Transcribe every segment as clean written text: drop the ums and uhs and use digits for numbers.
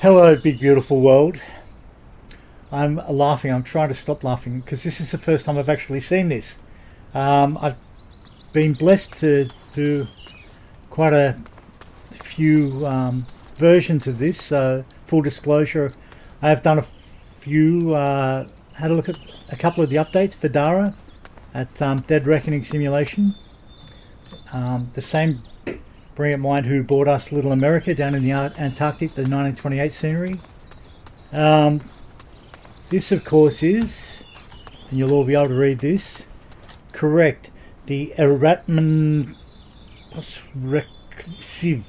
Hello, big beautiful world. I'm laughing. I'm trying to stop laughing because this is the first time I've actually seen this. I've been blessed to do quite a few versions of this. So, full disclosure, I have done a few. Had a look at a couple of the updates for Dara at Deadreckoning Simulation. The same brilliant mind who brought us Little America down in the Antarctic, the 1928 scenery. This, of course, is, and you'll all be able to read this, correct, the Eratman Posrexiv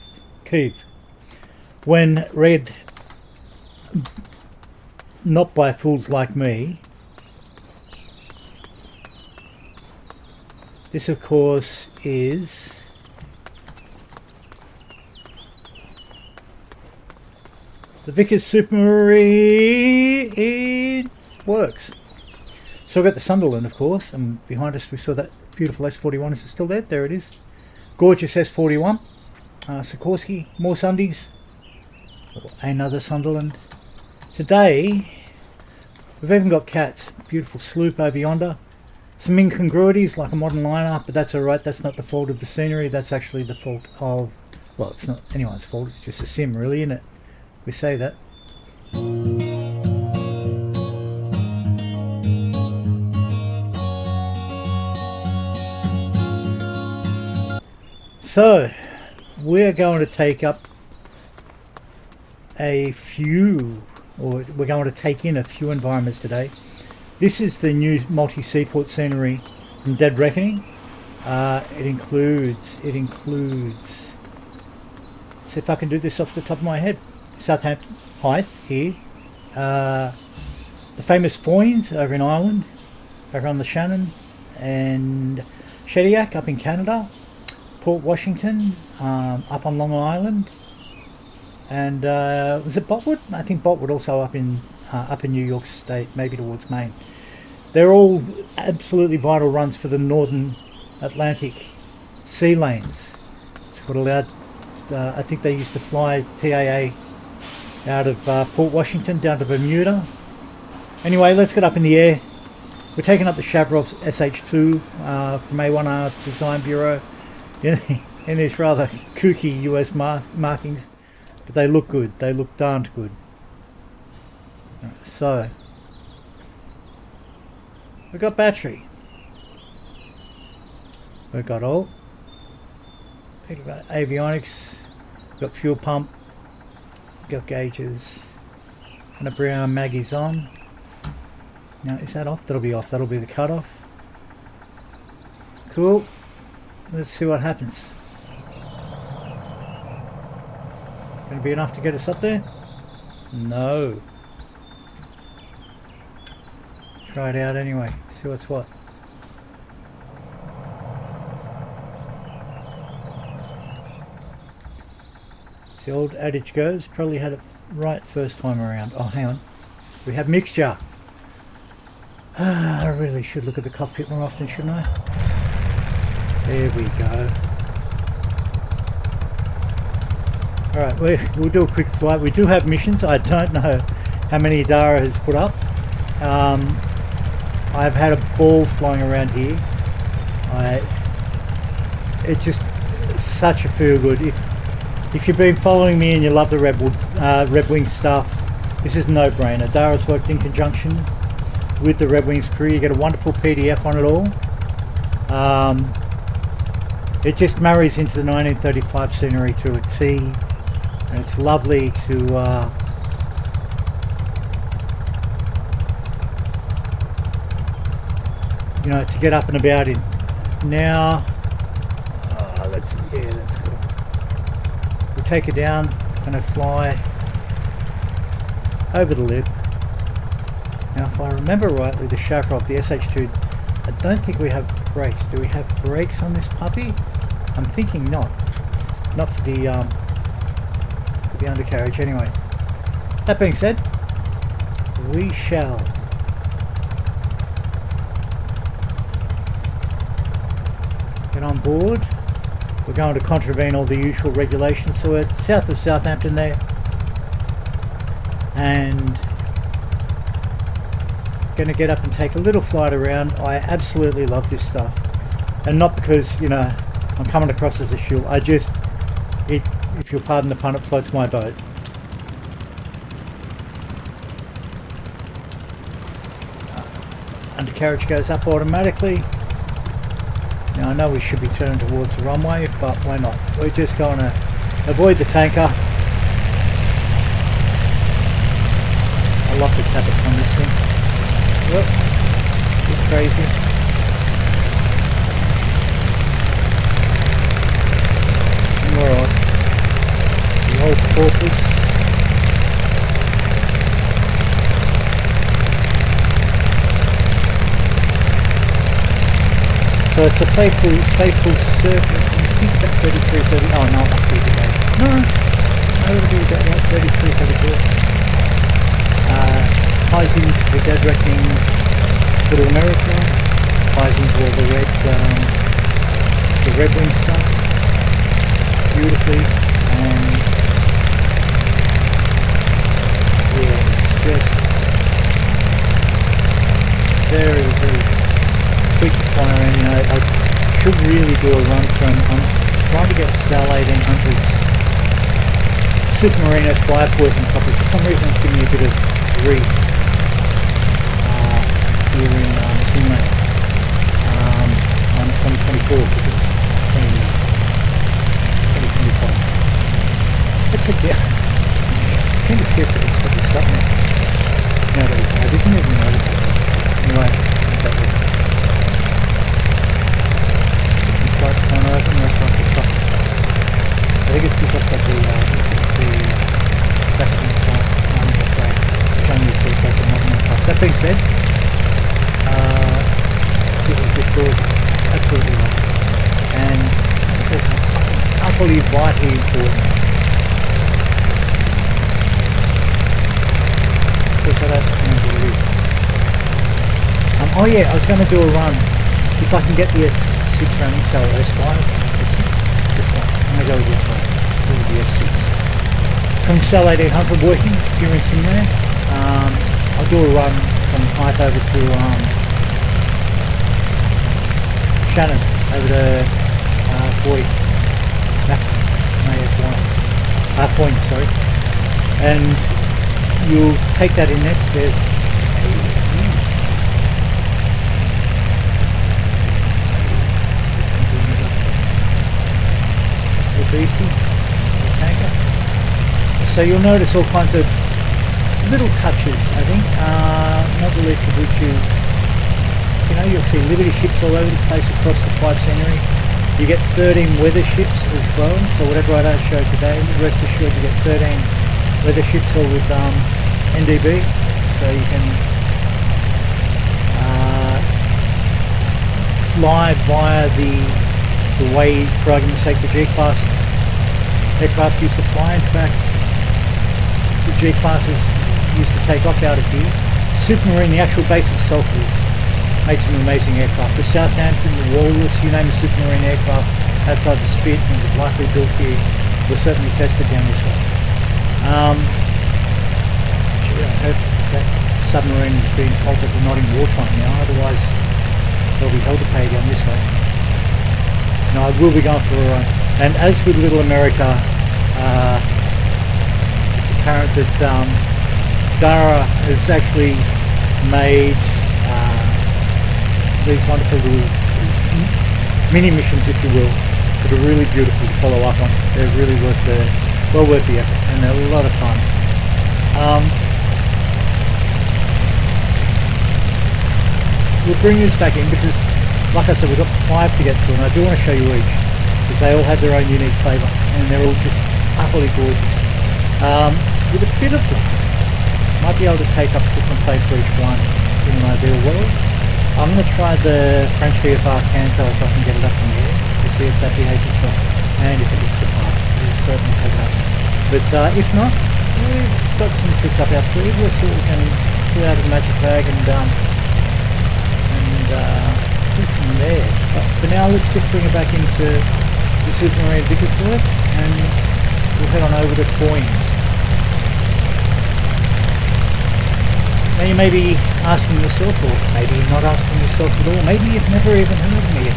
Cave. When read not by fools like me, this, of course, is the Vickers Supermarine. It works. So we've got the Sunderland, of course, and behind us we saw that beautiful S41. Is it still there? There it is. Gorgeous S41. Sikorsky, more Sundays. Another Sunderland. Today, we've even got cats. Beautiful sloop over yonder. Some incongruities like a modern liner, but that's alright. That's not the fault of the scenery. That's actually the fault of, well, it's not anyone's fault. It's just a sim, really, isn't it? We say that. So we're going to take up a few, or we're going to take in a few environments today. This is the new multi-seaport scenery from Deadreckoning. It includes, let's see if I can do this off the top of my head. Southampton, Hythe here, the famous Foynes over in Ireland, over on the Shannon, and Shediac up in Canada, Port Washington up on Long Island, and was it Botwood? I think Botwood also up in New York State, maybe towards Maine. They're all absolutely vital runs for the Northern Atlantic sea lanes. It's what allowed. I think they used to fly TAA out of Port Washington down to Bermuda. Anyway, let's get up in the air. We're taking up the Chavrov's SH2 from A1R Design Bureau in these rather kooky US markings, but they look good. They look darned good. So we've got battery. We've got all. We've got avionics. We've got fuel pump. Got gauges, and a bring our Maggie's on. Now, is that off? That'll be off. That'll be the cutoff. Cool. Let's see what happens. Gonna be enough to get us up there? No. Try it out anyway. See what's what. The old adage goes, probably had it right first time around. Oh, hang on. We have mixture. I really should look at the cockpit more often, shouldn't I? There we go. Alright, we'll do a quick flight. We do have missions. I don't know how many Dara has put up. I've had a ball flying around here. It's just such a feel good. If you've been following me and you love the Red Wings stuff, this is a no-brainer. Dara's worked in conjunction with the Red Wings crew. You get a wonderful PDF on it all. It just marries into the 1935 scenery to a T, and it's lovely to to get up and about in. Now, that's cool. We'll take it down, gonna fly over the lip. Now, if I remember rightly, the Chavrov, the SH2, I don't think we have brakes. Do we have brakes on this puppy? I'm thinking not. Not for the undercarriage anyway. That being said, we shall get on board. We're going to contravene all the usual regulations, so we're south of Southampton there. and gonna get up and take a little flight around. I absolutely love this stuff, and not because, you know, I'm coming across as a shill. I just, if you'll pardon the pun, it floats my boat. Undercarriage goes up automatically. Now I know we should be turning towards the runway, but why not? We're just going to avoid the tanker. I love the tappets on this thing. Look, it's crazy. And we're off. The old porpoise. So it's a playful surf. I think about 33, 30. Oh no, it must be today. No, it'll be about 33, 34. Ties into the Deadreckong's Little America. Ties into all the red wing stuff beautifully, and yeah, it's just very, very sweet to fly around. You know, I should really do a run from, I'm trying to get SAL 1800s Supermarine S5 working properly. For some reason it's giving me a bit of grief here in Simulator on 2024, because it's 2025. Let's head down. I kind of see if it's got this up now. No, I didn't even notice it. Anyway, that way. Flights going over, most likely trucks. I think it's because I've got the back inside, just like showing you the place of modern aircraft. That being said, this is just gorgeous. Absolutely love it. And it says something utterly vitally important. Because I don't remember what it is. Oh yeah, I was going to do a run. If I can get the S6 running, so S5, S6, this one. I'm going to go with this one, with the S6. From SAL 1800 working here in Simulator, I'll do a run from Hythe over to Shannon, over to Foy, Foyne, sorry. And you'll take that in next. There's beastie, tanker. So you'll notice all kinds of little touches, I think, not the least of which is, you know, you'll see Liberty ships all over the place across the flight scenery. You get 13 weather ships as well, so whatever I don't show today, rest assured you get 13 weather ships all with NDB, so you can fly via the way, for argument's sake, the G-Class aircraft used to fly. In fact, the G-Classes used to take off out of here. Supermarine, the actual base itself, made some amazing aircraft. The Southampton, the Walrus, you name a Supermarine aircraft outside the Spit and was likely built here, was certainly tested down this way. I hope that submarine is being told that we're not in wartime now, otherwise they'll be held to pay down this way. No, I will be going for a run. And as with Little America, it's apparent that Dara has actually made these wonderful little mini missions, if you will, that are really beautiful to follow up on. They're really well worth the effort, and they're a lot of fun. We'll bring this back in because, like I said, we've got 5 to get through, and I do want to show you each, because they all have their own unique flavour, and they're all just utterly gorgeous. With a bit of luck, might be able to take up a different plate for each one in an ideal world. I'm going to try the French VFR Canso if I can get it up in the air, to see if that behaves itself, and if it looks the part, we'll certainly take it up. But if not, we've got some tricks up our sleeve. We'll see what we can pull out of the magic bag and from there. But for now, let's just bring it back into the Supermarine Vickersworks and we'll head on over to Foynes. Now you may be asking yourself, or maybe not asking yourself at all, maybe you've never even heard of me.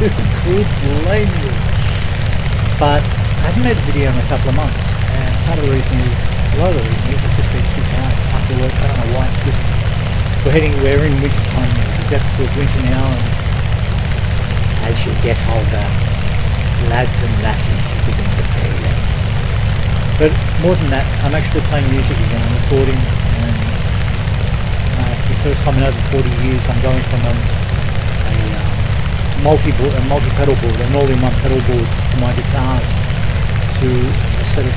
Who could blame you? But I haven't made a video in a couple of months, and part of the reason is, a lot of the reason is I've just been too tired after work. I don't know why. Just, we're in winter time now, the depths of winter now, and as you get older, lads and lassies begin to fade out. But more than that, I'm actually playing music again. I'm recording, and for the first time in over 40 years, I'm going from a multi-pedal board, an all-in-one pedal board for my guitars, to a set of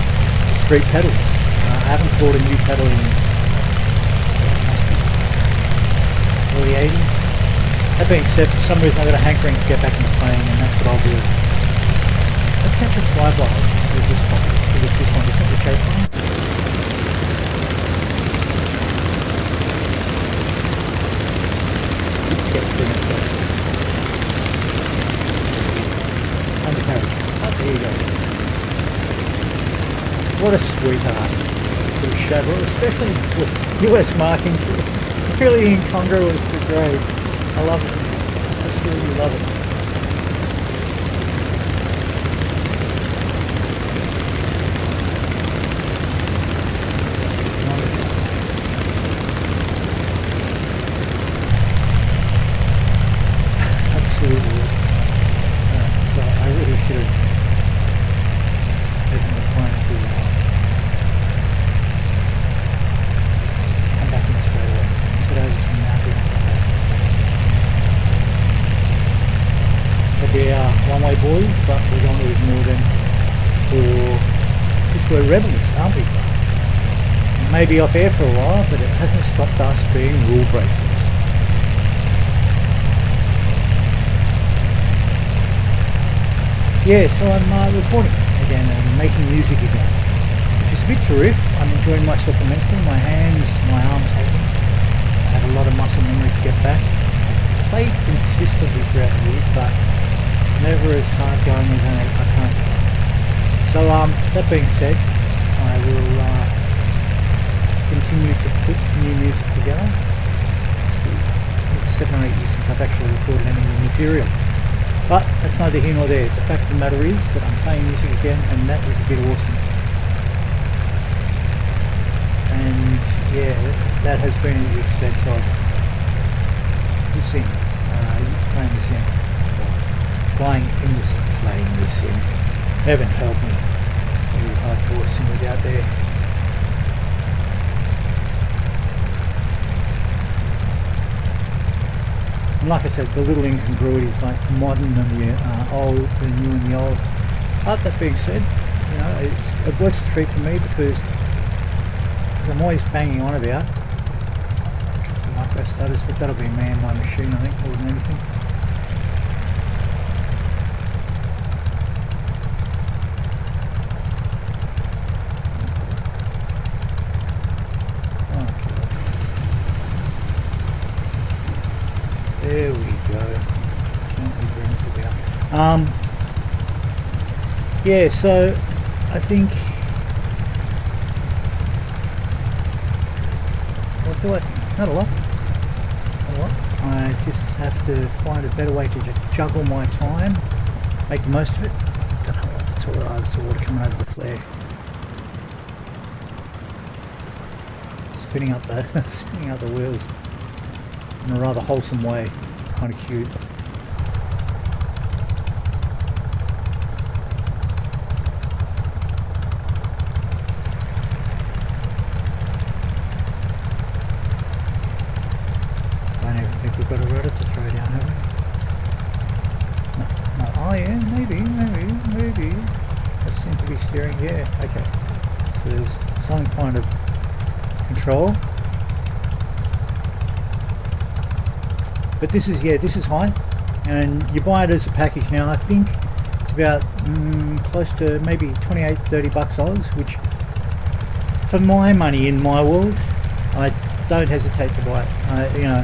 street pedals. I haven't bought a new pedal in early 80s. That being said, for some reason I've got a hankering to get back into playing, and that's what I'll do. Let's catch a flyby with this one. It's this one, isn't it? The Cape one. Undercarriage. Oh, there you go. What a sweetheart. Little shadow, especially with US markings. It's really incongruous but great. I love it. Absolutely love it. Absolutely. So I really should have taken the time to let's come back in straight away. Let's head over to Mountain. But we are one-way boys, but we're going to ignore them because we're rebels, aren't we? Maybe off air for a while, but it hasn't stopped us being rule breakers. Yeah, so I'm recording again and making music again, which is a bit terrific. I'm enjoying myself immensely. My hands, my arms aching. I have a lot of muscle memory to get back. I played consistently throughout the years, but never as hard going as I currently am. So that being said, I will continue to put new music together. It's 7 or 8 years since I've actually recorded any new material. But that's neither here nor there. The fact of the matter is that I'm playing music again, and that is a bit awesome. And yeah, that has been at the expense of the sim, playing the sim, playing in the sim, playing the sim. Heaven help me, you hardcore simmers out there. And like I said, the little incongruities like modern and the old, the new and the old. But that being said, you know, it works a treat for me because I'm always banging on about micro stutters, but that'll be me and my machine, I think, more than anything. There we go. Yeah, so I think what do I think? Not a lot. Not a lot. I just have to find a better way to juggle my time, make the most of it. Don't know what it's all right. There's water coming over the flare. Spinning up the wheels in a rather wholesome way. It's kind of cute. I don't even think we've got a rudder to throw down, have we? No. Oh yeah, maybe. I seem to be steering. Yeah, okay. So there's some kind of control. But this is high, and you buy it as a package now. I think it's about close to maybe 28-30 bucks Oz, which for my money in my world, I don't hesitate to buy it. You know,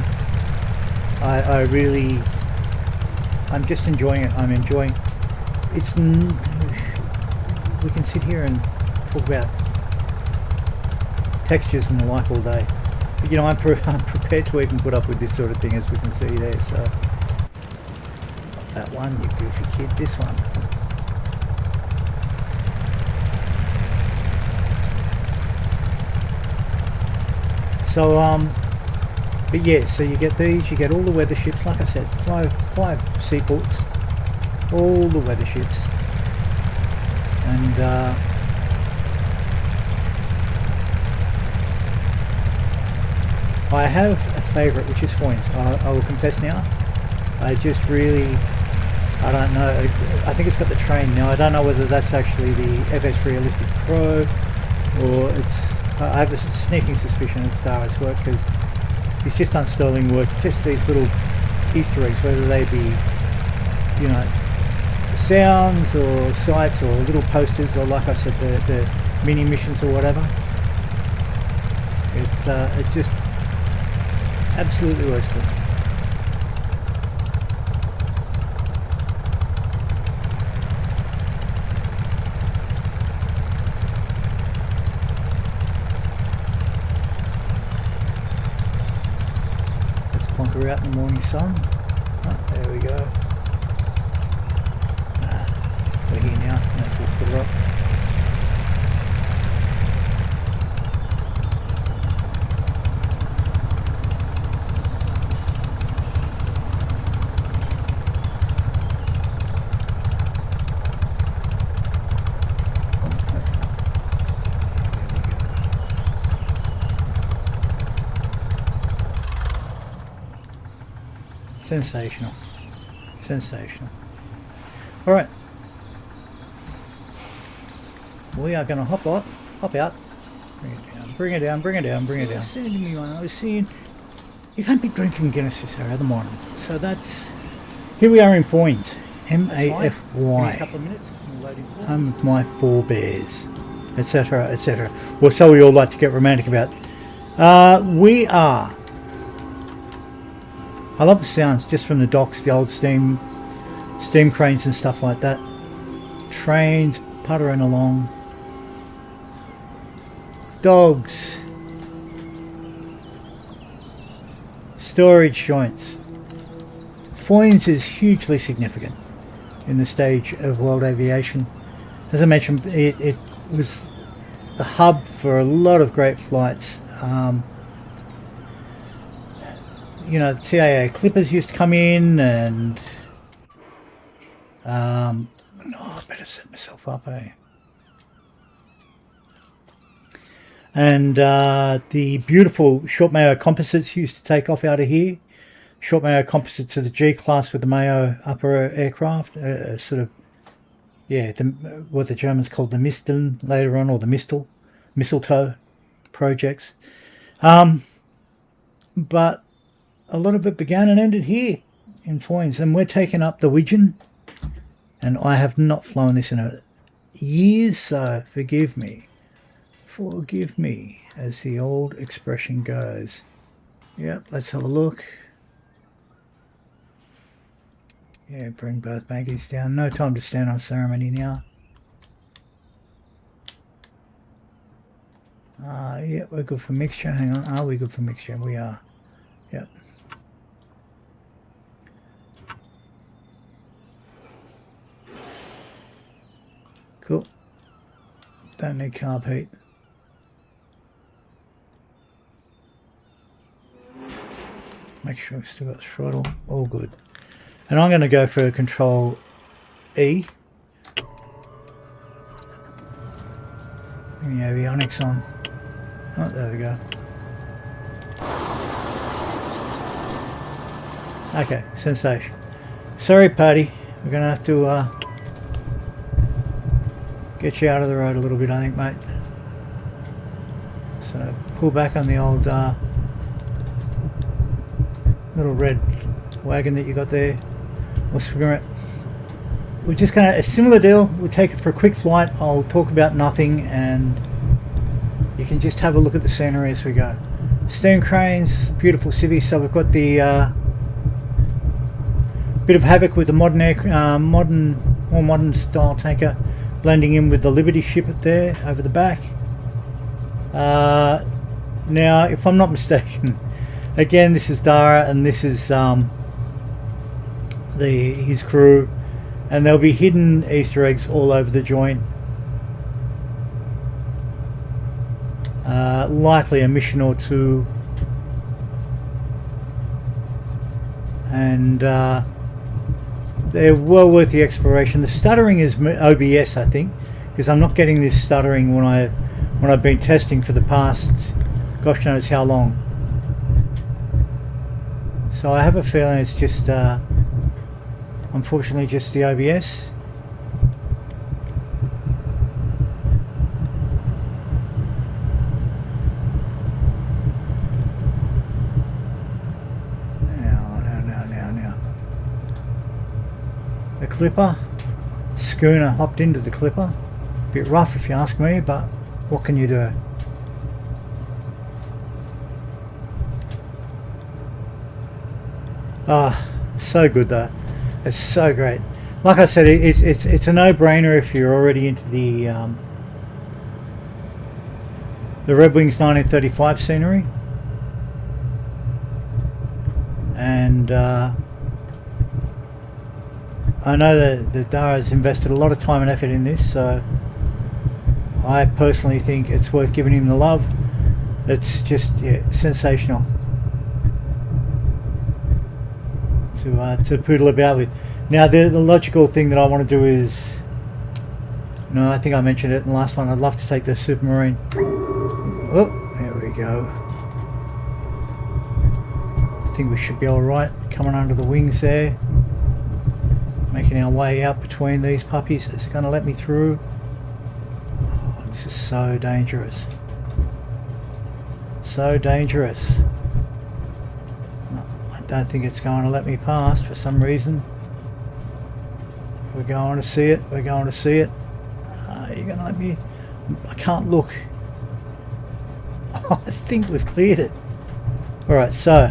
I really, I'm just enjoying it. I'm enjoying it's. We can sit here and talk about textures and the like all day, But, you know, I'm prepared to even put up with this sort of thing, as we can see there. So not that one, you goofy kid. This one. So but yeah, so you get these, you get all the weather ships, like I said, five seaports, all the weather ships, and I have a favourite, which is Foynes. I will confess now, I just really, I don't know, I think it's got the train now. I don't know whether that's actually the FS Realistic Pro, or it's, I have a sneaking suspicion it's Star Wars work, because it's just done sterling work. Just these little Easter eggs, whether they be, you know, sounds or sights or little posters, or like I said, the mini missions or whatever. It just absolutely works for me. Plonker out in the morning sun. Oh, there we go. We're here now. Let's walk the rock. Sensational. Sensational. Alright. We are going to hop out. Bring it down, bring it down, bring it down, bring it down. Saying to me, I was saying, you can't be drinking Guinness this hour of the morning. So that's, here we are in Foynes. M-A-F-Y. A couple of minutes. Home of my forebears, etc., etc. Well, so we all like to get romantic about. We are. I love the sounds just from the docks, the old steam cranes and stuff like that. Trains puttering along. Dogs. Storage joints. Foynes is hugely significant in the stage of world aviation. As I mentioned, it was the hub for a lot of great flights. You know, the TAA Clippers used to come in, and no, I better set myself up, eh? And the beautiful short Mayo composites used to take off out of here. Short Mayo composites are the G class with the Mayo upper aircraft, sort of, yeah, what the Germans called the Misteln later on, or the mistletoe projects. But a lot of it began and ended here in Foynes, and we're taking up the Widgeon, and I have not flown this in years, so forgive me, as the old expression goes. Yep, let's have a look. Yeah, bring both baggies down. No time to stand on ceremony now. Yeah, we're good for mixture. Hang on, are we good for mixture? We are. Yep. Cool. Don't need carb heat. Make sure we've still got the throttle. All good. And I'm going to go for Control E. Bring the avionics on. Oh, there we go. Okay, sensation. Sorry, Paddy. We're going to have to get you out of the road a little bit, I think, mate. So pull back on the old little red wagon that you got there. We're just going to, a similar deal, we'll take it for a quick flight. I'll talk about nothing, and you can just have a look at the scenery as we go. Steam cranes, beautiful civvy. So we've got the bit of havoc with the more modern style tanker blending in with the Liberty ship there over the back. Now, if I'm not mistaken, again, this is Dara, and this is his crew, and there'll be hidden Easter eggs all over the joint. Likely a mission or two, and they're well worth the exploration. The stuttering is OBS, I think, because I'm not getting this stuttering when I've been testing for the past gosh knows how long. So I have a feeling it's just unfortunately just the OBS. Now. The Clipper schooner hopped into the Clipper. Bit rough if you ask me, but what can you do? Ah, so good though. It's so great. Like I said, it's a no-brainer if you're already into the Red Wings 1935 scenery, and I know that Dara's invested a lot of time and effort in this, so I personally think it's worth giving him the love. It's just sensational to poodle about with. Now the logical thing that I want to do is, I think I mentioned it in the last one, I'd love to take the Supermarine. Oh, there we go. I think we should be alright coming under the wings there. Making our way out between these puppies. It's going to let me through. Oh, this is so dangerous. So dangerous. No, I don't think it's going to let me past for some reason. We're going to see it. We're going to see it. You're going to let me... I can't look. Oh, I think we've cleared it. Alright, so...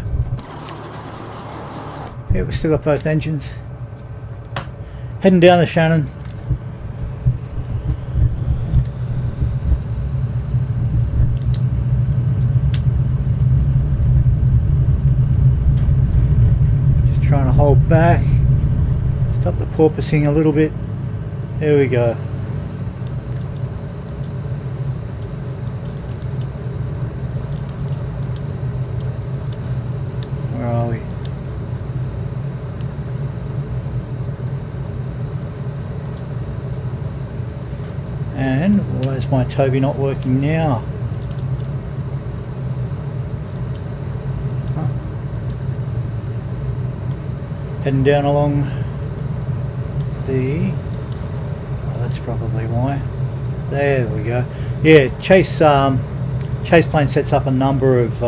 yeah, we've still got both engines. Heading down the Shannon. Just trying to hold back. Stop the porpoising a little bit. There we go. Where are we? And why is my Toby not working now? Heading down along the... oh, that's probably why. There we go. Yeah, Chase Plane sets up a number of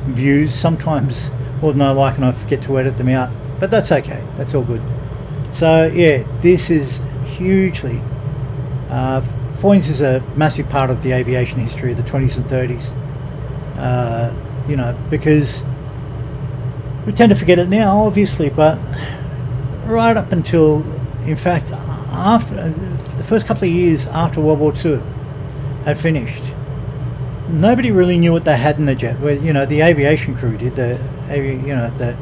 views. Sometimes, more than I like, and I forget to edit them out. But that's okay. That's all good. So yeah, this is hugely... Foynes is a massive part of the aviation history of the 20s and 30s. Because we tend to forget it now, obviously, but right up until, in fact, after the first couple of years after World War II had finished, nobody really knew what they had in the jet. Well, the aviation crew did, the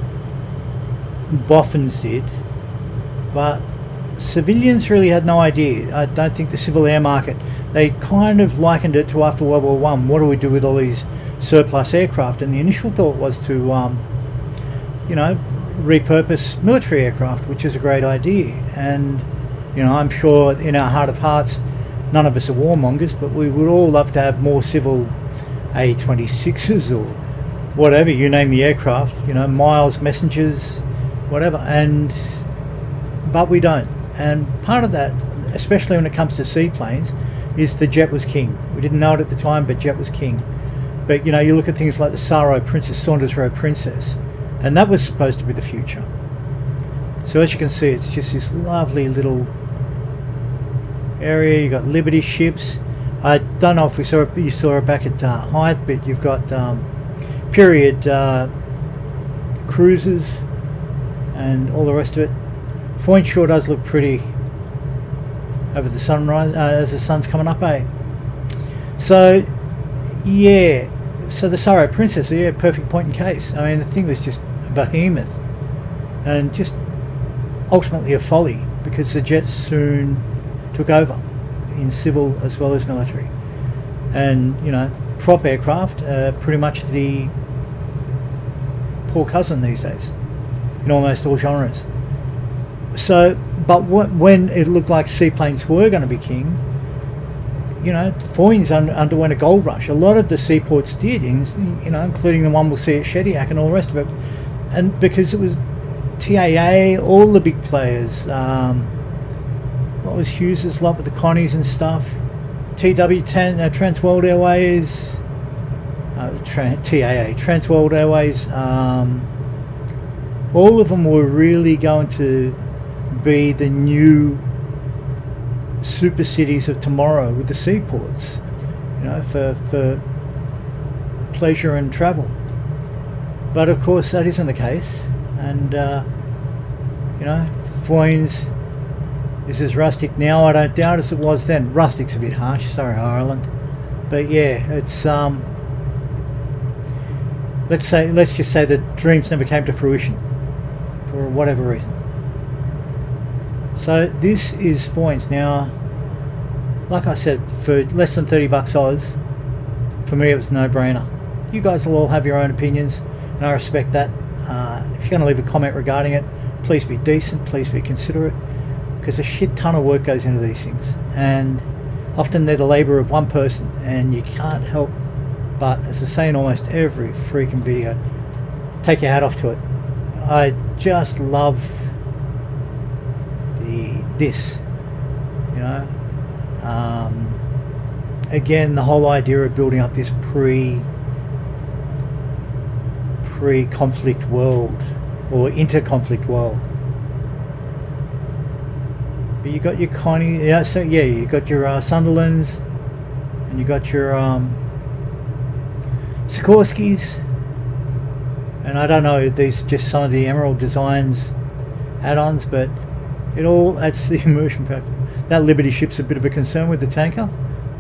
boffins did, but civilians really had no idea. I don't think the civil air market, they kind of likened it to after World War One. What do we do with all these surplus aircraft? And the initial thought was to repurpose military aircraft, which is a great idea. And I'm sure in our heart of hearts, none of us are warmongers, but we would all love to have more civil A-26s or whatever, you name the aircraft, Miles, Messengers, whatever, but we don't. And part of that, especially when it comes to seaplanes, is the jet was king. We didn't know it at the time, but jet was king. But you look at things like the Saro Princess, Saunders Row Princess, and that was supposed to be the future. So as you can see, it's just this lovely little area. You got Liberty ships. I don't know if you saw it back at height, but you've got period cruisers and all the rest of it. Foynes sure does look pretty over the sunrise as the sun's coming up, eh? So yeah, so the Sorrow Princess, yeah, perfect point in case. I mean, the thing was just a behemoth, and just ultimately a folly, because the jets soon took over in civil as well as military. And, you know, prop aircraft pretty much the poor cousin these days in almost all genres. So, but when it looked like seaplanes were going to be king, you know, Foynes underwent a gold rush. A lot of the seaports did, you know, including the one we'll see at Shediac and all the rest of it. And because it was TAA, all the big players, what was Hughes's lot with the Connies and stuff, TW10, Trans World Airways, TAA, Trans World Airways, all of them were really going to be the new super cities of tomorrow with the seaports, you know, for pleasure and travel. But of course that isn't the case, and you know, Foynes is as rustic now, I don't doubt, as it was then. Rustic's a bit harsh, sorry Ireland, but yeah, it's let's just say that dreams never came to fruition for whatever reason. So this is Foynes. Now, like I said, for less than 30 bucks Oz, for me it was a no-brainer. You guys will all have your own opinions, and I respect that. If you're going to leave a comment regarding it, please be decent, please be considerate, because a shit ton of work goes into these things, and often they're the labour of one person, and you can't help but, as I say in almost every freaking video, take your hat off to it. I just love this, you know. Again, the whole idea of building up this pre-conflict world, or inter-conflict world. But you got your Connie, yeah. So yeah, you got your Sunderlands, and you got your Sikorskis, and I don't know if these are just some of the Emerald Designs add-ons, but it all adds to the immersion factor. That Liberty ship's a bit of a concern with the tanker,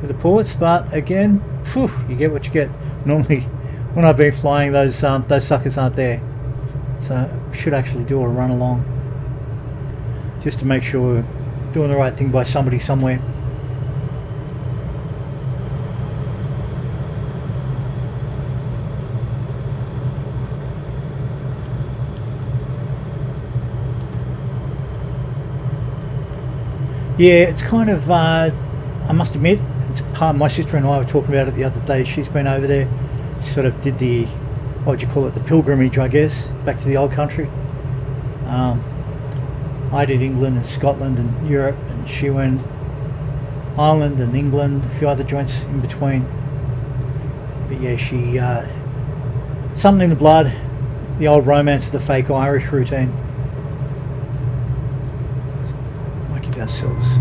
with the ports, but again, whew, you get what you get. Normally, when I've been flying, those suckers aren't there, so we should actually do a run along, just to make sure we're doing the right thing by somebody somewhere. Yeah, it's kind of, I must admit, it's a part my sister and I were talking about it the other day. She's been over there, she sort of did the, what would you call it, the pilgrimage, I guess, back to the old country. I did England and Scotland and Europe, and she went Ireland and England, a few other joints in between. But yeah, she, something in the blood, the old romance of the fake Irish routine. Ourselves.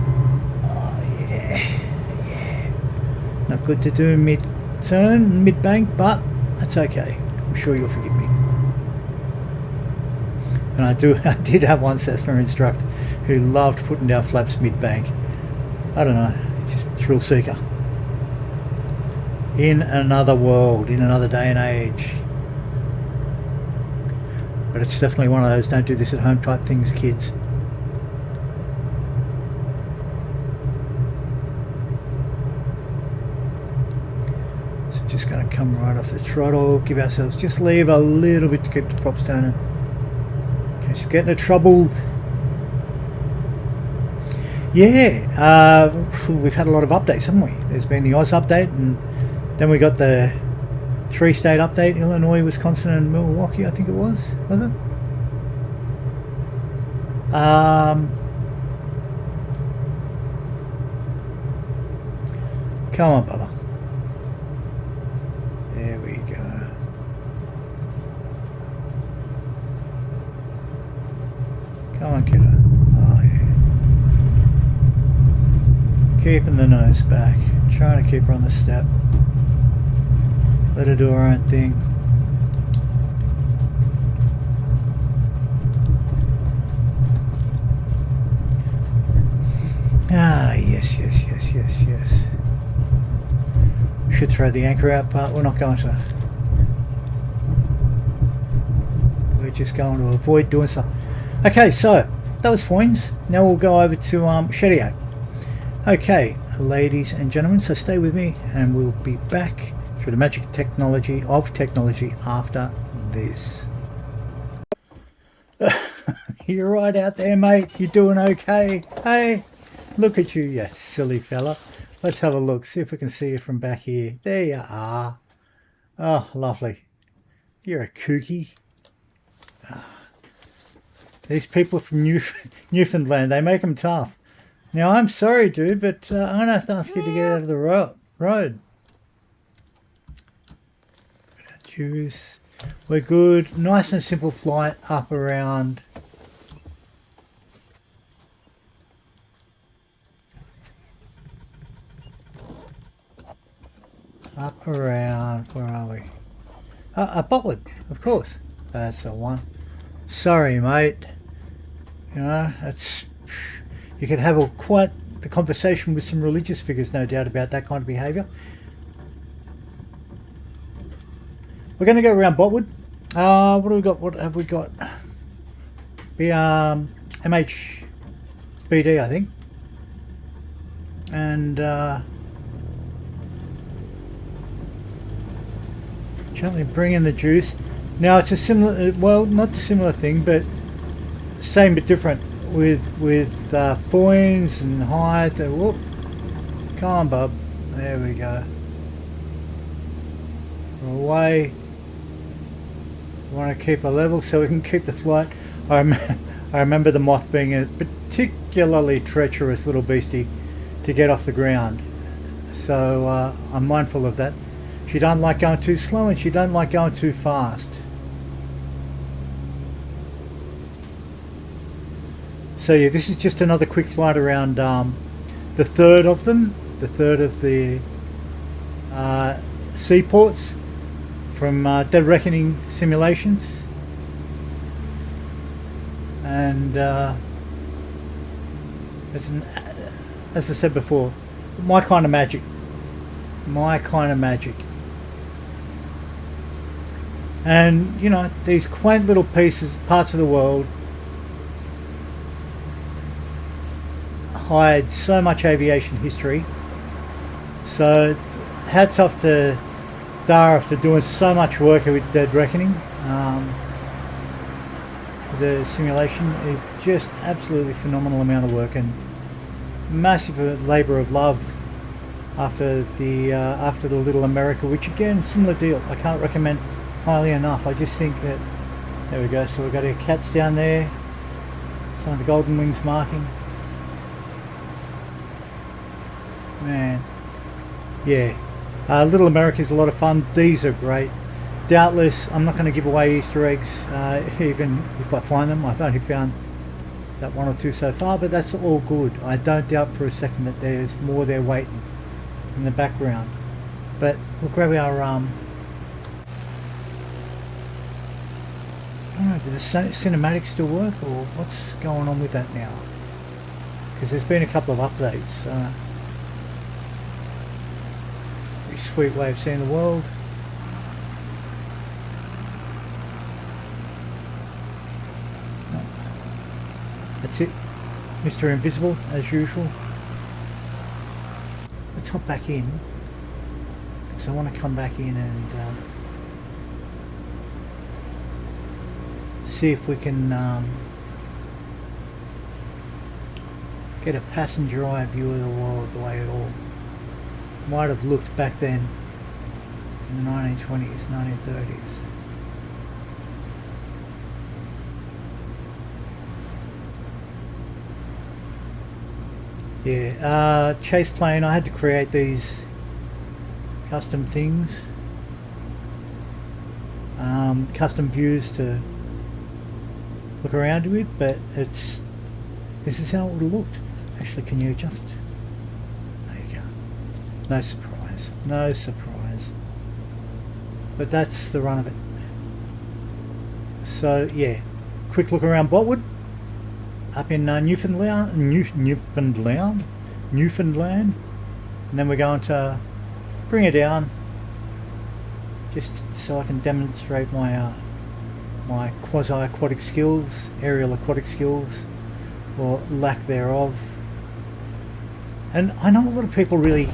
Oh yeah. Not good to do mid-turn, mid-bank, but that's okay. I'm sure you'll forgive me. And I did have one Cessna instructor who loved putting down flaps mid-bank. I don't know, it's just a thrill seeker. In another world, in another day and age. But it's definitely one of those don't do this at home type things, kids. Just going to come right off the throttle, give ourselves, just leave a little bit to keep the props down in case you get into trouble. Yeah, we've had a lot of updates, haven't we? There's been the Oz update, and then we got the 3-state update, Illinois, Wisconsin and Milwaukee, I think it was it? Come on, Bubba. There we go. Come on, kiddo. Oh, yeah. Keeping the nose back. Trying to keep her on the step. Let her do her own thing. Ah, yes. should throw the anchor out, but we're not going to. We're just going to avoid doing so. Okay, so that was Foynes. Now we'll go over to Shediac. Okay, ladies and gentlemen, so stay with me and we'll be back through the magic technology of technology after this. You're right out there, mate. You're doing okay. Hey, look at you, you silly fella. Let's have a look, see if we can see you from back here. There you are. Oh, lovely. You're a kooky. These people from Newfoundland, they make them tough. Now, I'm sorry, dude, but I'm going to have to ask you to get out of the road. Juice. We're good. Nice and simple flight up around. Up around, where are we? Botwood, of course. That's the one. Sorry, mate. You know, that's, you could have quite the conversation with some religious figures, no doubt about that kind of behaviour. We're going to go around Botwood. What do we got? What have we got? The MHBD, I think. And gently bring in the juice. Now it's a similar, well, not similar thing, but same but different with Foynes and Hyde. Whoop. Come on, bub. There we go. We're away. We want to keep a level so we can keep the flight. I remember the moth being a particularly treacherous little beastie to get off the ground. So I'm mindful of that. She don't like going too slow and she don't like going too fast. So yeah, this is just another quick flight around the third of them, the third of the Seaports from Deadreckoning Simulations. And as I said before, my kind of magic. My kind of magic. And you know, these quaint little pieces, parts of the world, hide so much aviation history. So hats off to Dara for doing so much work with Deadreckoning. The simulation is just absolutely phenomenal amount of work and massive labour of love after the Little America, which again, similar deal. I can't recommend highly enough. I just think that, there we go, so we've got our cats down there, some of the golden wings marking. Man, yeah, Little America is a lot of fun. These are great. Doubtless I'm not going to give away Easter eggs, even if I find them. I've only found that one or two so far, but that's all good. I don't doubt for a second that there's more there waiting in the background. But we'll grab our I don't know, do the cinematics still work, or what's going on with that now? Because there's been a couple of updates. Pretty sweet way of seeing the world. That's it, Mr. Invisible, as usual. Let's hop back in, because I want to come back in and see if we can get a passenger eye view of the world the way it all might have looked back then in the 1920s, 1930s. Yeah, chase plane, I had to create these custom things, custom views to look around with, but this is how it would have looked. Actually, can you adjust? No, you can't. No surprise, no surprise. But that's the run of it. So yeah, quick look around Botwood. Up in Newfoundland, and then we're going to bring her down, just so I can demonstrate my my quasi-aquatic skills, aerial aquatic skills, or lack thereof. And I know a lot of people really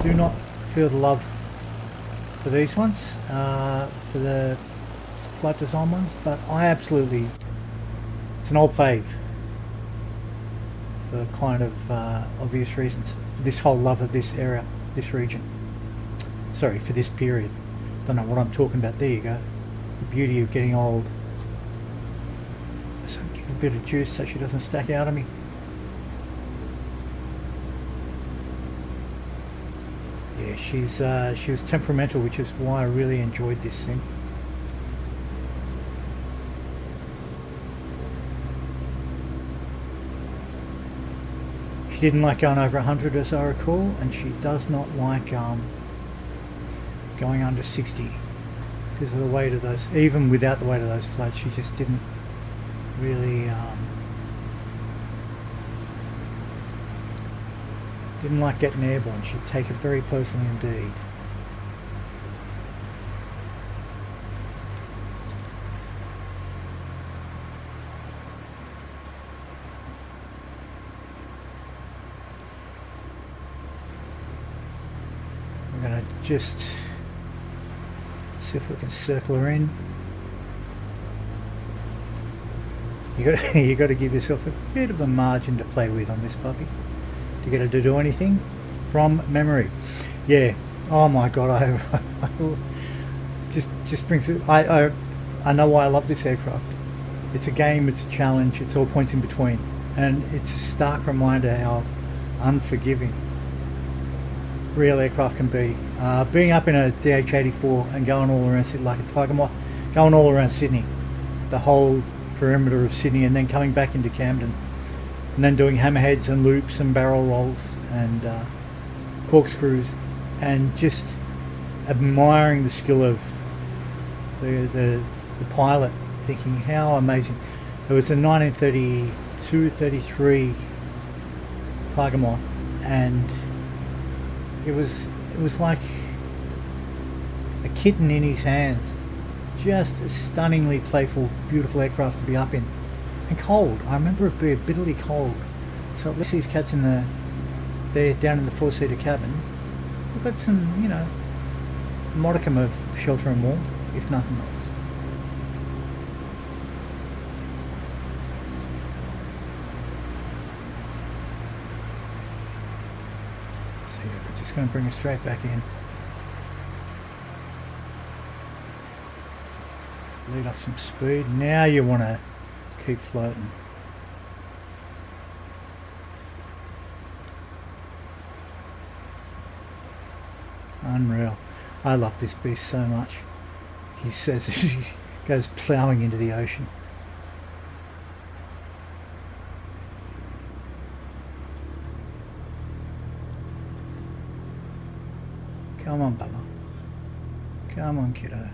do not feel the love for these ones, for the flight design ones, but I absolutely, it's an old fave for kind of obvious reasons. For this whole love of this area, this region. Sorry, for this period. Don't know what I'm talking about. There you go. The beauty of getting old. So give a bit of juice so she doesn't stack out of me. Yeah, she was temperamental, which is why I really enjoyed this thing. She didn't like going over 100, as I recall, and she does not like going under 60 because of the weight of those. Even without the weight of those floats, she just didn't really didn't like getting airborne. She'd take it very personally indeed. We're going to just see if we can circle her in. You got to give yourself a bit of a margin to play with on this puppy to get her to do anything from memory. Yeah. Oh my God. I just brings it. I know why I love this aircraft. It's a game. It's a challenge. It's all points in between, and it's a stark reminder how unforgiving real aircraft can be. Being up in a DH-84 and going all around Sydney like a tiger moth, going all around Sydney, the whole perimeter of Sydney, and then coming back into Camden, and then doing hammerheads and loops and barrel rolls and corkscrews, and just admiring the skill of the pilot, thinking how amazing. It was a 1932-33 tiger moth, and it was like a kitten in his hands. Just a stunningly playful, beautiful aircraft to be up in. And cold. I remember it being bitterly cold. So at least these cats they're down in the four-seater cabin. We've got some, you know, modicum of shelter and warmth, if nothing else. So yeah, we're just going to bring her straight back in. Lead off some speed. Now you want to keep floating. Unreal. I love this beast so much. He says he goes ploughing into the ocean. Come on, Bubba. Come on, kiddo.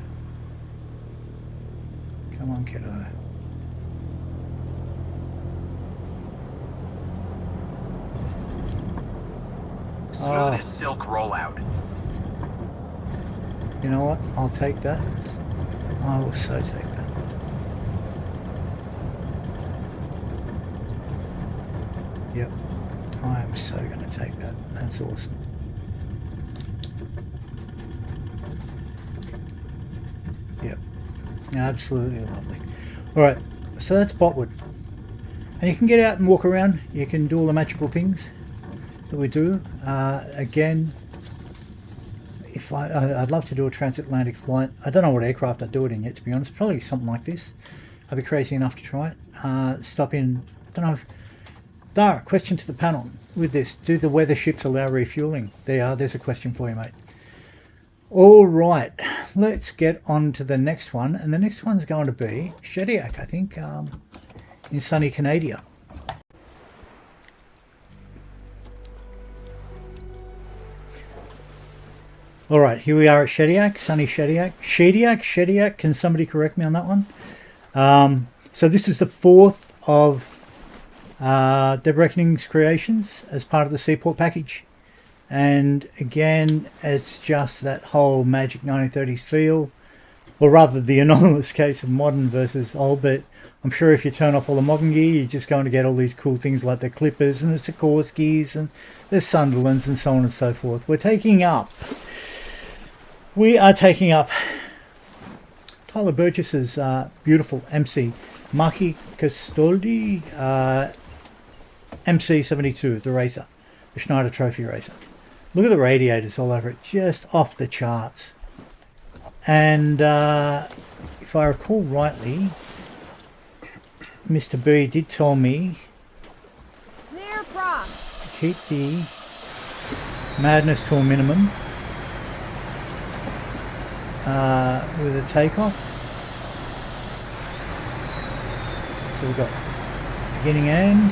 Come on, kiddo. Smoothest silk rollout. You know what? I'll take that. I will so take that. Yep. I am so going to take that. That's awesome. Yep. Absolutely lovely. Alright, so that's Botwood. And you can get out and walk around. You can do all the magical things that we do. Again, if I'd love to do a transatlantic flight. I don't know what aircraft I'd do it in yet, to be honest. Probably something like this. I'd be crazy enough to try it. Stop in, I don't know if... Dara, question to the panel with this. Do the weather ships allow refueling? There's a question for you, mate. Alright, let's get on to the next one. And the next one's going to be Shediac, I think, in sunny Canada. Alright, here we are at Shediac, sunny Shediac. Shediac, can somebody correct me on that one? So this is the fourth of Deadreckoning's creations as part of the Seaport package. And again, it's just that whole magic 1930s feel, or rather the anomalous case of modern versus old. But I'm sure if you turn off all the modern gear, you're just going to get all these cool things like the Clippers and the Sikorskis and the Sunderlands and so on and so forth. We are taking up Tyler Burgess's beautiful MC Maki Castoldi MC72, the racer, the Schneider Trophy racer. Look at the radiators all over it, just off the charts. And if I recall rightly, Mr. B did tell me to keep the madness to a minimum with a takeoff. So we've got beginning and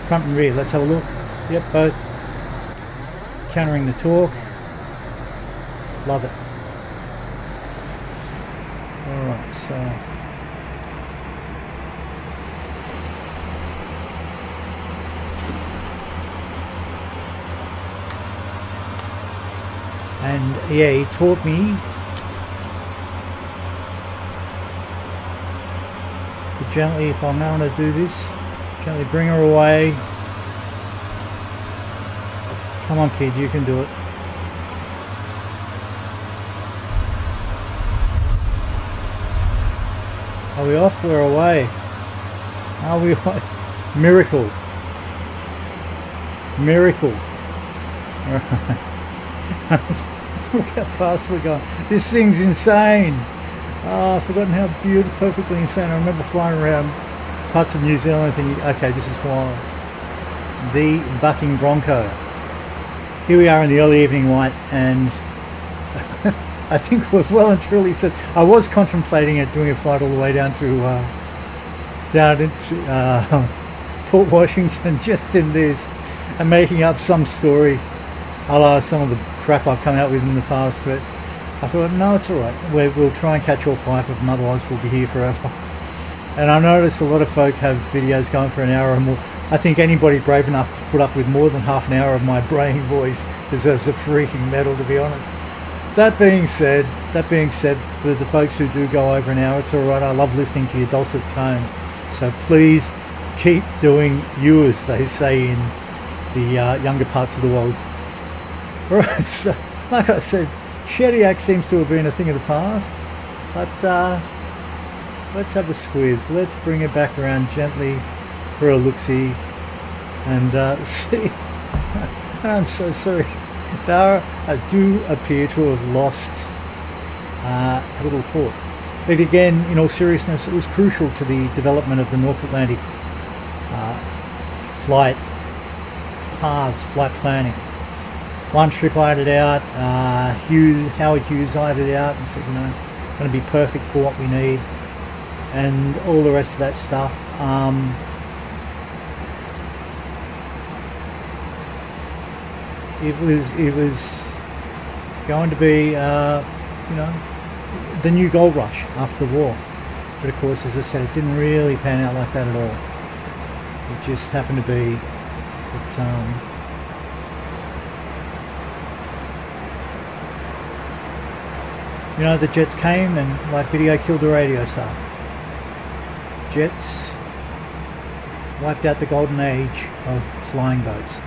front and rear. Let's have a look. Yep, both countering the torque. Love it. Alright, so and yeah, he taught me to gently, if I'm now going to do this, gently bring her away. Come on kid, you can do it. Are we off? We're away. Are we away? Miracle. Miracle. Look how fast we're going. This thing's insane. Oh, I've forgotten how beautiful, perfectly insane. I remember flying around parts of New Zealand thinking, okay, this is wild. The bucking Bronco. Here we are in the early evening light, and I think we've well and truly said, I was contemplating it, doing a flight all the way down to Port Washington just in this, and making up some story a la some of the crap I've come out with in the past, but I thought, no, it's alright. We'll try and catch all 5 of them, otherwise we'll be here forever. And I noticed a lot of folk have videos going for an hour or more. I think anybody brave enough to put up with more than half an hour of my braying voice deserves a freaking medal, to be honest. That being said, for the folks who do go over an hour, it's alright. I love listening to your dulcet tones. So please keep doing you, as they say in the younger parts of the world. Alright, so like I said, Shediac seems to have been a thing of the past, but let's have a squeeze. Let's bring it back around gently for a look-see and see. I'm so sorry. Dara do appear to have lost a little port. But again, in all seriousness, it was crucial to the development of the North Atlantic flight paths, flight planning. One trip I had it out, Howard Hughes eyed it out and said, you know, going to be perfect for what we need, and all the rest of that stuff. It was going to be, you know, the new gold rush after the war. But of course, as I said, it didn't really pan out like that at all. It just happened to be that you know, the jets came and, like video killed the radio star. Jets wiped out the golden age of flying boats.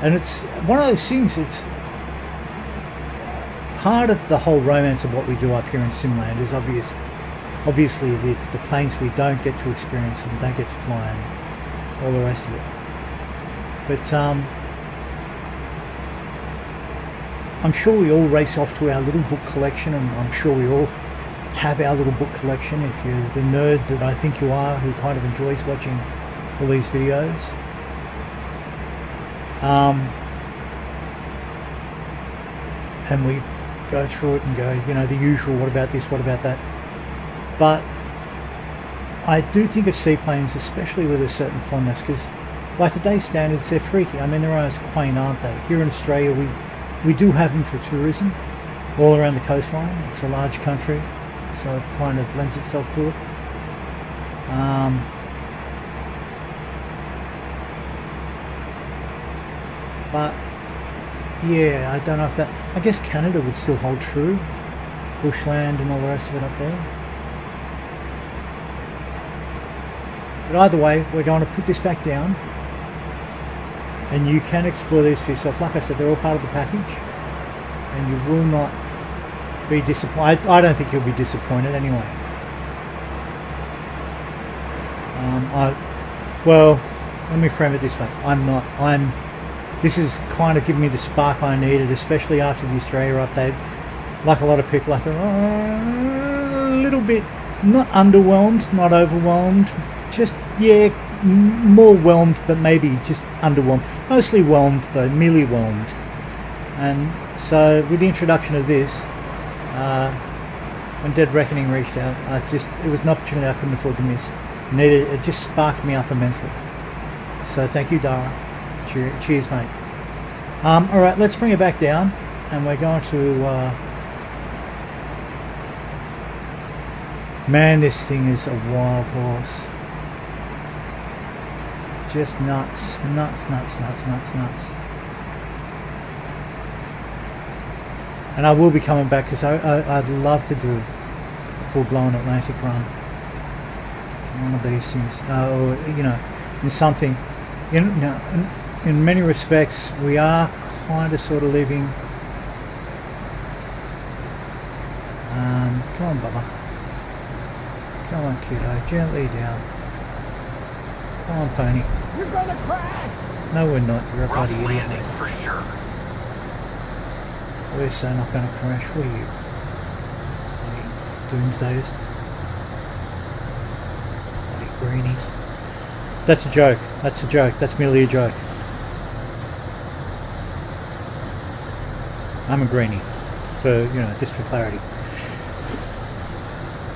And it's one of those things, it's part of the whole romance of what we do up here in Simland is obviously the planes we don't get to experience and don't get to fly and all the rest of it. But I'm sure we all race off to our little book collection, and I'm sure we all have our little book collection if you're the nerd that I think you are, who kind of enjoys watching all these videos. And we go through it and go, you know, the usual, what about this, what about that? But I do think of seaplanes, especially with a certain fondness, because by today's standards, they're freaky. I mean, they're almost quaint, aren't they? Here in Australia, we do have them for tourism all around the coastline. It's a large country, so it kind of lends itself to it. But yeah, I don't know if that, I guess Canada would still hold true. Bushland and all the rest of it up there. But either way, we're going to put this back down. And you can explore these for yourself. Like I said, they're all part of the package. And you will not be disappointed. I don't think you'll be disappointed anyway. Well, let me frame it this way. This is kind of giving me the spark I needed, especially after the Australia update. Like a lot of people, I thought, a little bit, not underwhelmed, not overwhelmed, just, yeah, more whelmed, but maybe just underwhelmed. Mostly whelmed though, merely whelmed. And so with the introduction of this, when Dead Reckoning reached out, it was an opportunity I couldn't afford to miss. It just sparked me up immensely. So thank you, Dara. Cheers, mate. Alright, let's bring it back down, and we're going to man, this thing is a wild horse. Just nuts. And I will be coming back because I'd love to do a full-blown Atlantic run. One of these things, or you know, in something. In many respects, we are kind of sort of living. Come on, Bubba. Come on, kiddo. Gently down. Come on, pony. You're gonna crash! No, we're not. You're a Rough bloody idiot. landing for sure. We're so not going to crash. What are you? Doomsdayers? Bloody greenies. That's a joke. That's a joke. That's merely a joke. I'm a greenie. Just for clarity.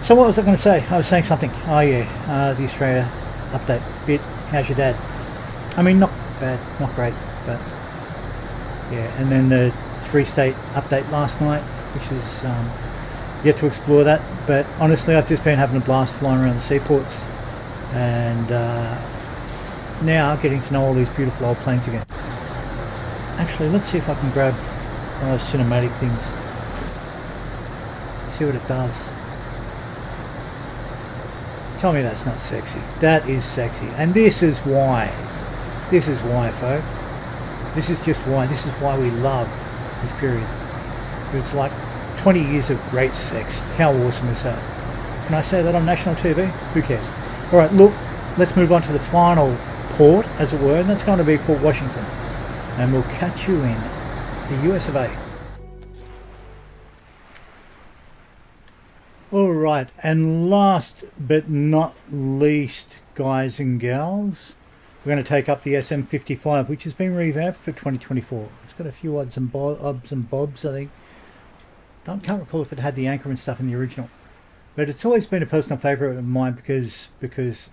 So what was I going to say? I was saying something. Oh yeah, the Australia update bit. How's your dad? I mean, not bad, not great, but yeah. And then the 3-state update last night, which is yet to explore that. But honestly, I've just been having a blast flying around the seaports, and now getting to know all these beautiful old planes again. Actually, let's see if I can grab one of those cinematic things. See what it does. Tell me that's not sexy. That is sexy. And this is why. This is why, folk. This is just why. This is why we love this period. It's like 20 years of great sex. How awesome is that? Can I say that on national TV? Who cares? Alright, look, let's move on to the final port, as it were, and that's going to be Port Washington. And we'll catch you in the US of A. Alright, and last but not least, guys and gals, we're going to take up the SM55, which has been revamped for 2024. It's got a few odds and bobs, I think. Can't recall if it had the anchor and stuff in the original. But it's always been a personal favourite of mine because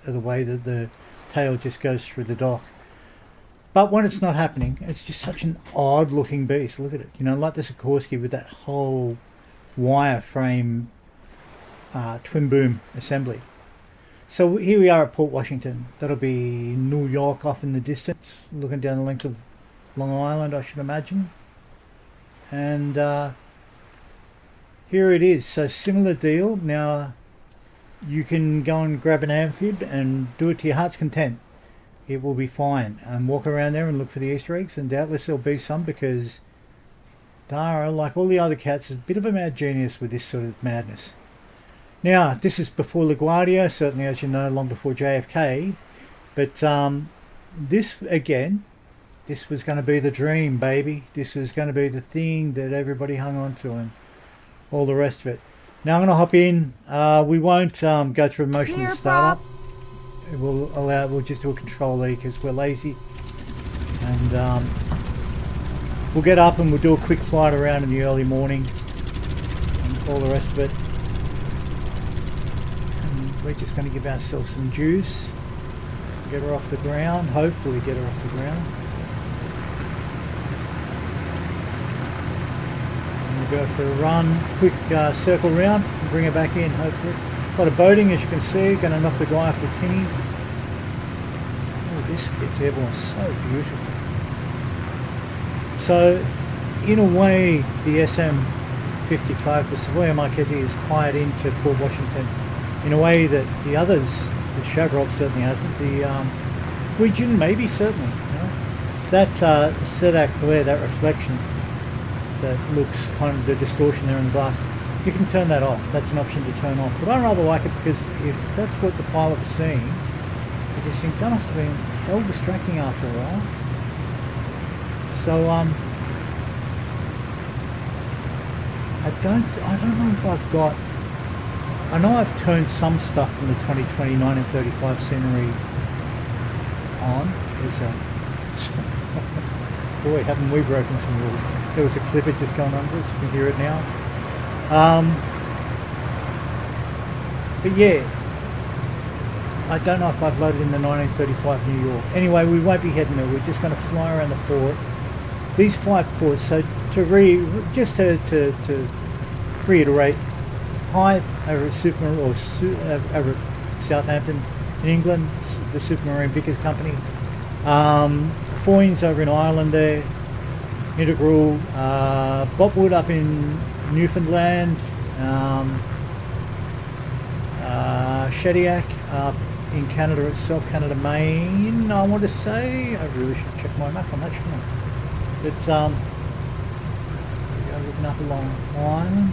of the way that the tail just goes through the dock. But when it's not happening, it's just such an odd looking beast. Look at it. You know, like the Sikorsky with that whole wireframe twin boom assembly. So here we are at Port Washington. That'll be New York off in the distance, looking down the length of Long Island, I should imagine. And here it is. So similar deal. Now you can go and grab an amphib and do it to your heart's content. It will be fine. And walk around there and look for the Easter eggs, and doubtless there'll be some, because Dara, like all the other cats, is a bit of a mad genius with this sort of madness. Now, this is before LaGuardia, certainly, as you know, long before JFK. But this, again, this was going to be the dream, baby. This was going to be the thing that everybody hung on to and all the rest of it. Now I'm going to hop in. We won't go through motion and startup. We'll just do a control E because we're lazy. And we'll get up and we'll do a quick flight around in the early morning and all the rest of it. We're just going to give ourselves some juice, get her off the ground, hopefully get her off the ground. And we'll go for a run, quick circle round, and bring her back in, hopefully. A lot of boating, as you can see, going to knock the guy off the tinny. Oh, this gets airborne so beautifully. So, in a way, the SM55, the Savoia Marchetti, is tied into Port Washington in a way that the others, the Chavrov certainly hasn't, the Ouijin maybe certainly. You know? That Sedak glare, that reflection that looks kind of the distortion there in the glass, you can turn that off. That's an option to turn off. But I rather like it because if that's what the pilot was seeing, I just think that must have been a little distracting after a while. So I don't know if I've got. I know I've turned some stuff from the 2020 1935 scenery on. There's a boy, haven't we broken some rules? There was a clipper just going under us. You can hear it now. But yeah, I don't know if I've loaded in the 1935 New York. Anyway, we won't be heading there. We're just going to fly around the port. These 5 ports. So to reiterate, Hythe over at over at Southampton in England, the Supermarine Vickers Company. Foynes over in Ireland there. Integral. Botwood up in Newfoundland. Shediac up in Canada itself, Canada, Maine, I want to say. I really should check my map on that, shouldn't I? But we're looking up along Ireland,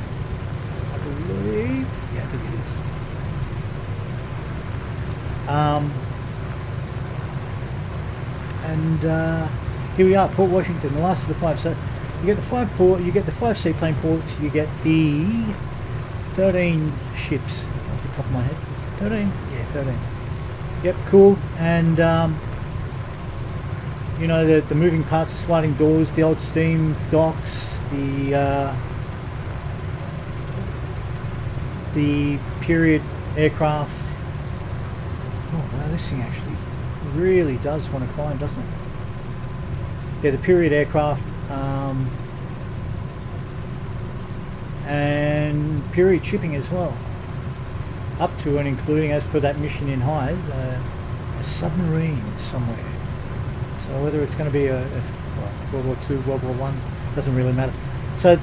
I believe. Yeah, I think it is. And here we are, Port Washington, the last of the 5. So you get the 5 seaplane ports, you get the 13 ships off the top of my head. 13? Yeah, 13. Yep, cool. And you know, the moving parts, the sliding doors, the old steam docks, the period aircraft. Oh wow, this thing actually really does want to climb, doesn't it? Yeah, the period aircraft and period shipping as well. Up to and including, as per that mission in Hythe, a submarine somewhere. So whether it's going to be a World War II, World War I, doesn't really matter. So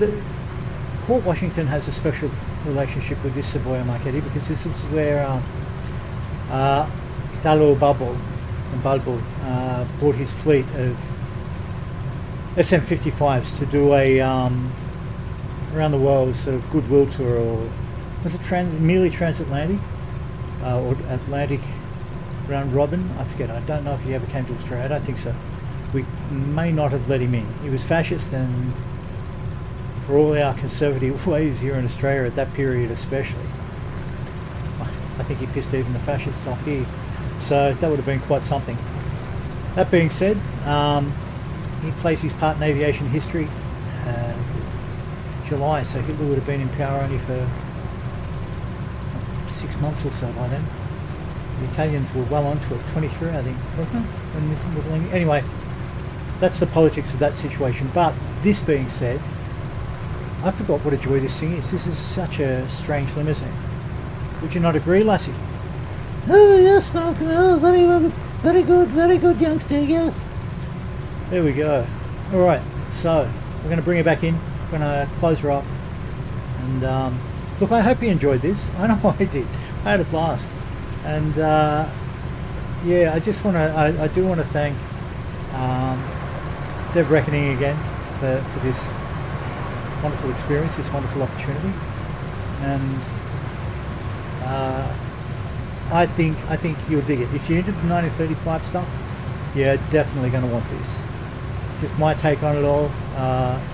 Port Washington has a special relationship with this Savoia Marchetti because this is where Italo Balbo brought his fleet of SM55s to do a around the world sort of goodwill tour, or was it merely transatlantic or Atlantic round robin? I forget. I don't know if he ever came to Australia. I don't think so. We may not have let him in. He was fascist, and for all our conservative ways here in Australia at that period especially, I think he pissed even the fascists off here. So that would have been quite something. That being said, he plays his part in aviation history. July, so Hitler would have been in power only for 6 months or so by then. The Italians were well onto it. 23, I think, wasn't it? When this was anyway, that's the politics of that situation. But this being said, I forgot what a joy this thing is. This is such a strange limousine. Would you not agree, Lassie? Oh yes, Malcolm. Oh, very good, youngster. Yes. There we go. All right, so we're going to bring her back in. We're going to close her up. And look, I hope you enjoyed this. I know I did. I had a blast. And yeah, I just want to. I do want to thank Deadreckoning again for this wonderful experience, this wonderful opportunity. And I think you'll dig it. If you're into the 1935 stuff, you're definitely going to want this. Just my take on it all.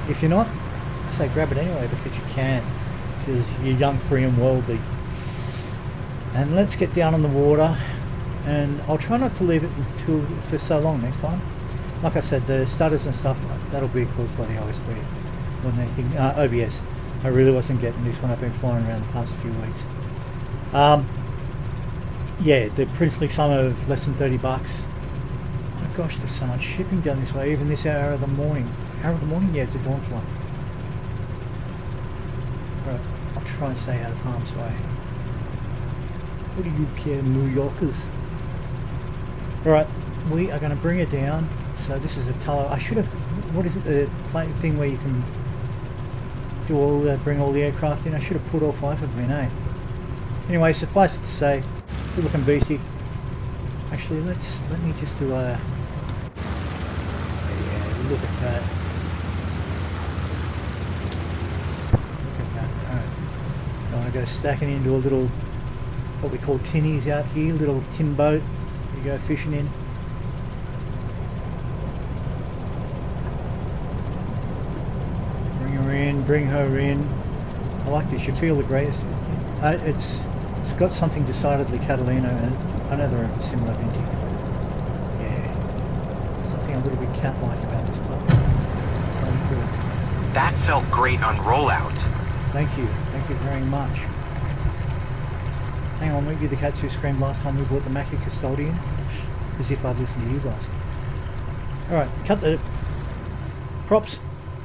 If you're not, I say grab it anyway because you can, because you're young, free and worldly. And let's get down on the water, and I'll try not to leave it for so long next time. Like I said, the stutters and stuff, that'll be caused by the OSB more than anything. OBS. I really wasn't getting this when I've been flying around the past few weeks. Yeah, the princely sum of less than $30. Oh my gosh, there's so much shipping down this way, even this hour of the morning. Hour of the morning? Yeah, it's a dawn flight. Right, I'll try and stay out of harm's way. What do you care, New Yorkers? Alright, we are going to bring her down. So this is a Tullow. I should have... what is it, the plane thing where you can do all bring all the aircraft in? I should have put all 5 of them in, eh? Anyway, suffice it to say, good looking beastie. Actually, let me just do a, yeah, look at that. Look at that. Alright. I want to go stacking into a little, what we call tinnies out here, little tin boat you go fishing in. Bring her in, bring her in. I like this, you feel the greatest. It's got something decidedly Catalina, and I know they're a similar vintage. Yeah, something a little bit cat-like about this pup. Very good. That felt great on rollout. Thank you very much. Hang on, weren't you the cats who screamed last time we bought the Mackie Custodian? As if I'd listened to you guys. Alright, cut the props,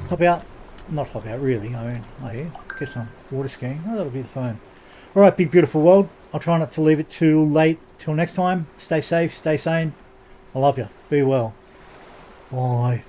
hop out. Not hop out really, I mean, oh yeah, get some water skiing. Oh, that'll be the phone. Alright, big beautiful world. I'll try not to leave it too late. Till next time, stay safe, stay sane. I love you. Be well. Bye.